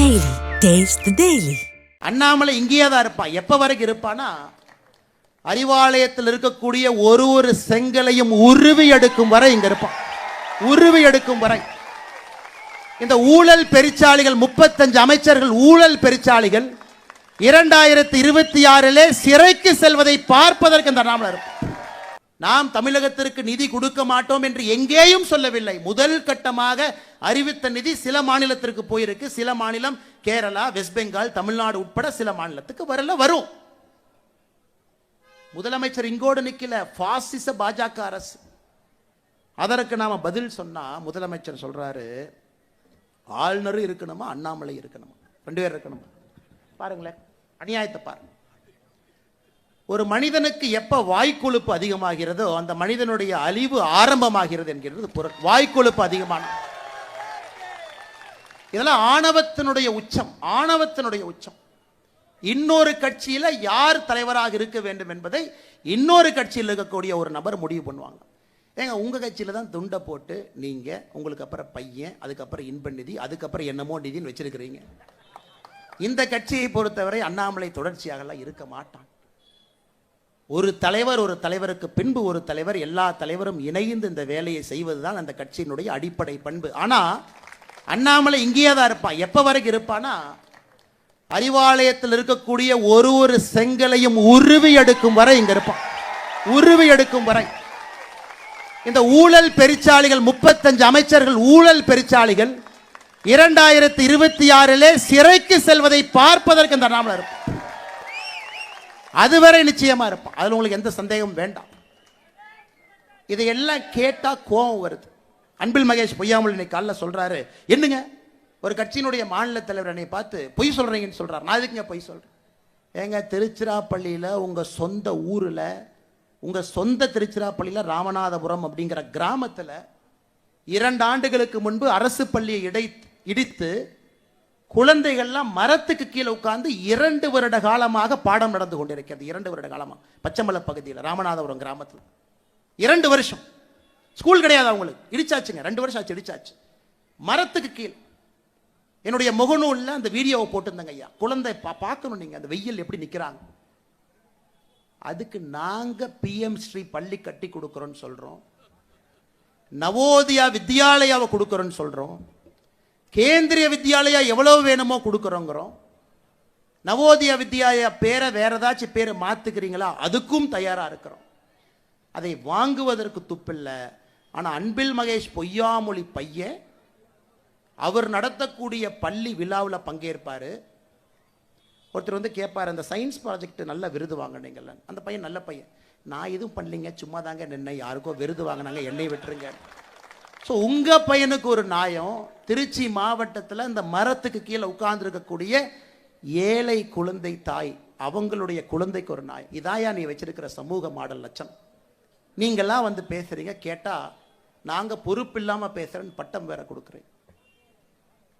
Daily. Taste the Daily. Annamalai இங்கேயே தான் இருப்பான். எப்போ வரைக்கும் இருப்பானா, அறிவாலயத்தில் இருக்கக்கூடிய ஒரு செங்கலையும் உருவி எடுக்கும் வரை இங்க இருப்பான். உருவி எடுக்கும் வரை. இந்த ஊழல் பெருச்சாளிகள் 35 அமைச்சர்கள் ஊழல் பெருச்சாளிகள் 2026 சிறைக்கு செல்வதை பார்ப்பதற்கு இந்த அண்ணாமலை இருப்பான். நாம் தமிழகத்திற்கு நிதி கொடுக்க மாட்டோம் என்று எங்கேயும் சொல்லவில்லை. முதல் கட்டமாக அறிவித்த நிதி சில மாநிலத்திற்கு போயிருக்கு. சில மாநிலம் கேரளா, வெஸ்ட் பெங்கால், தமிழ்நாடு உட்பட சில மாநிலத்துக்கு வரல, வரும். முதலமைச்சர் இங்கோடு நிக்கல, பாசிச பாஜக அரசு. அதற்கு நாம பதில் சொன்னா முதலமைச்சர் சொல்றாரு, ஆளுநர் இருக்கணுமா அண்ணாமலை இருக்கணுமா, 2 பேர் இருக்கணுமா. பாருங்களேன் அநியாயத்தை பாருங்க. ஒரு மனிதனுக்கு எப்ப வாய்க்கொழுப்பு அதிகமாகிறதோ அந்த மனிதனுடைய அழிவு ஆரம்பமாகிறது என்கிறது பொருள். வாய்க்கொழுப்பு அதிகமான இதெல்லாம் ஆணவத்தினுடைய உச்சம். ஆணவத்தினுடைய உச்சம். இன்னொரு கட்சியில யார் தலைவராக இருக்க வேண்டும் என்பதை இன்னொரு கட்சியில் இருக்கக்கூடிய ஒரு நபர் முடிவு பண்ணுவாங்க. ஏங்க உங்க கட்சியில தான் துண்டை போட்டு நீங்க உங்களுக்கு அப்புறம் பையன், அதுக்கப்புறம் இன்ப நிதி, அதுக்கப்புறம் என்னமோ நிதின்னு வச்சிருக்கிறீங்க. இந்த கட்சியை பொறுத்தவரை அண்ணாமலை தொடர்ச்சியாக இருக்க மாட்டான். ஒரு தலைவருக்கு பின்பு ஒரு தலைவர், எல்லா தலைவரும் இணைந்து இந்த வேலையை செய்வதுதான் அந்த கட்சியினுடைய அடிப்படை பண்பு. ஆனா அண்ணாமலை இங்கேயே தான் இருப்பான். எப்ப வரைக்கும் இருப்பானா, அறிவாலயத்தில் இருக்கக்கூடிய ஒரு செங்கலையும் உருவி எடுக்கும் வரை இங்க இருப்பான். உருவி எடுக்கும் வரை. இந்த ஊழல் பெருச்சாளிகள் 35 அமைச்சர்கள் ஊழல் பெருச்சாளிகள் 2026 சிறைக்கு செல்வதை பார்ப்பதற்கு இந்த அண்ணாமலை இருப்பான். அதுவரை நிச்சயமா இருப்பான். அதுல உங்களுக்கு எந்த சந்தேகம் வேண்டாம். இதையெல்லாம் கேட்டா கோபம் வருது. அன்பில் மகேஷ் பொய்யாமல் இன்னைக்கு காலைல சொல்றாரு, என்னங்க ஒரு கட்சியினுடைய மாநில தலைவர் என்னை பார்த்து பொய் சொல்றீங்கன்னு சொல்றாரு. நான் எதுக்குங்க பொய் சொல்றேன்? ஏங்க திருச்சிராப்பள்ளியில உங்க சொந்த ஊர்ல, உங்க சொந்த திருச்சிராப்பள்ளியில ராமநாதபுரம் அப்படிங்கிற கிராமத்துல 2 ஆண்டுகளுக்கு முன்பு அரசு பள்ளியை இடித்து குழந்தைகள்லாம் மரத்துக்கு கீழே உட்கார்ந்து 2 வருட காலமாக பாடம் நடந்து கொண்டிருக்கிறது. 2 வருட காலமா பச்சைமலை பகுதியில் ராமநாதபுரம் கிராமத்தில் 2 வருஷம் ஸ்கூல் கிடையாது அவங்களுக்கு. இடிச்சாச்சுங்க, 2 வருஷம் ஆச்சு இடிச்சாச்சு. மரத்துக்கு கீழ் என்னுடைய முகநூல்ல அந்த வீடியோவை போட்டிருந்தாங்க. ஐயா குழந்தை பார்க்கணும் நீங்க, அந்த வெயில் எப்படி நிக்கிறாங்க. அதுக்கு நாங்க PM ஸ்ரீ பள்ளி கட்டி கொடுக்கிறோம்னு சொல்றோம், நவோதயா வித்யாலயாவை கொடுக்கிறோம்னு சொல்றோம், கேந்திரிய வித்யாலயா எவ்வளவு வேணுமோ கொடுக்குறோங்கிறோம். நவோதயா வித்யாலயா பேரை வேற ஏதாச்சும் பேரை மாத்துக்கிறீங்களா, அதுக்கும் தயாரா இருக்கிறோம். அதை வாங்குவதற்கு துப்பில்லை. ஆனா அன்பில் மகேஷ் பொய்யாமொழி பையன் அவர் நடத்தக்கூடிய பள்ளி விழாவில் பங்கேற்பாரு. ஒருத்தர் வந்து கேட்பார், அந்த சயின்ஸ் ப்ராஜெக்ட் நல்ல விருது வாங்கினீங்கல்ல. அந்த பையன் நல்ல பையன், நான் எதுவும் பண்ணலைங்க, சும்மா தாங்க நின்று யாருக்கோ விருது வாங்கினாங்க, என்னை விட்டுருங்க. ஸோ உங்க பையனுக்கு ஒரு நியாயம். திருச்சி மாவட்டத்தில் இந்த மரத்துக்கு கீழே உட்கார்ந்து இருக்கக்கூடிய ஏழை குழந்தை தாய், அவங்களுடைய குழந்தைக்கு ஒரு நியாயம். இதாயா நீ வச்சிருக்கிற சமூக மாடல் லட்சம்? நீங்கள்லாம் வந்து பேசுறீங்க, கேட்டா நாங்க பொறுப்பு இல்லாம பேசுறேன்னு பட்டம் வேற கொடுக்குறேன்.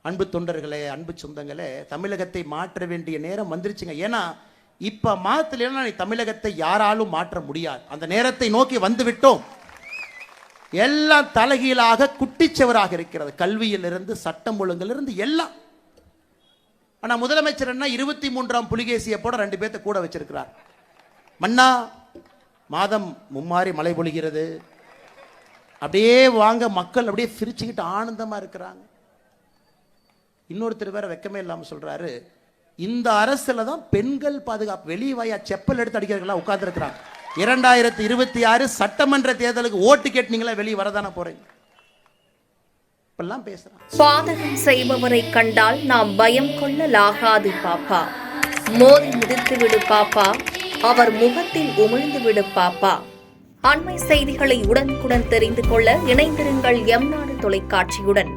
அன்பு தொண்டர்களே, அன்பு சொந்தங்களே, தமிழகத்தை மாற்ற வேண்டிய நேரம் வந்துருச்சுங்க. ஏன்னா இப்ப மாத்தலைன்னா தமிழகத்தை யாராலும் மாற்ற முடியாது. அந்த நேரத்தை நோக்கி வந்து விட்டோம். எல்லாம் தலைகீழாக குட்டிச்சவராக இருக்கிறது. கல்வியிலிருந்து சட்டம் ஒழுங்கிலிருந்து எல்லாம். ஆனா முதலமைச்சர் என்ன 23ஆம் புலிகேசியை போட 2 பேர்த்த கூட வச்சிருக்கிறார். மன்னா மாதம் மும்மாறி மழை பொழிகிறது, அப்படியே வாங்க மக்கள் அப்படியே சிரிச்சுக்கிட்டு ஆனந்தமா இருக்கிறாங்க. இன்னொருத்தர் வேற வெக்கமே இல்லாம சொல்றாரு, இந்த அரசுல தான் பெண்கள் பாதுகாப்பு, வெளியே வாயா செப்பல் எடுத்து அடிக்கிறவங்களா உட்கார்ந்து இருக்கிறாங்க. 2026 சட்டமன்ற தேர்தலுக்கு ஓட்டு கேட்டீங்களா, வெளியே வரதானே போறீங்க. இப்பெல்லாம் பேசுறாங்க. பாதகம் செய்பவரை கண்டால் நாம் பயம் கொள்ளலாகாது பாப்பா, மோதி மிதித்து விடு பாப்பா, அவர் முகத்தில் உமிழ்ந்து விடு பாப்பா. அண்மை செய்திகளை உடனுக்குடன் தெரிந்து கொள்ள இணைந்திருங்கள் எம் நாடு தொலைக்காட்சியுடன்.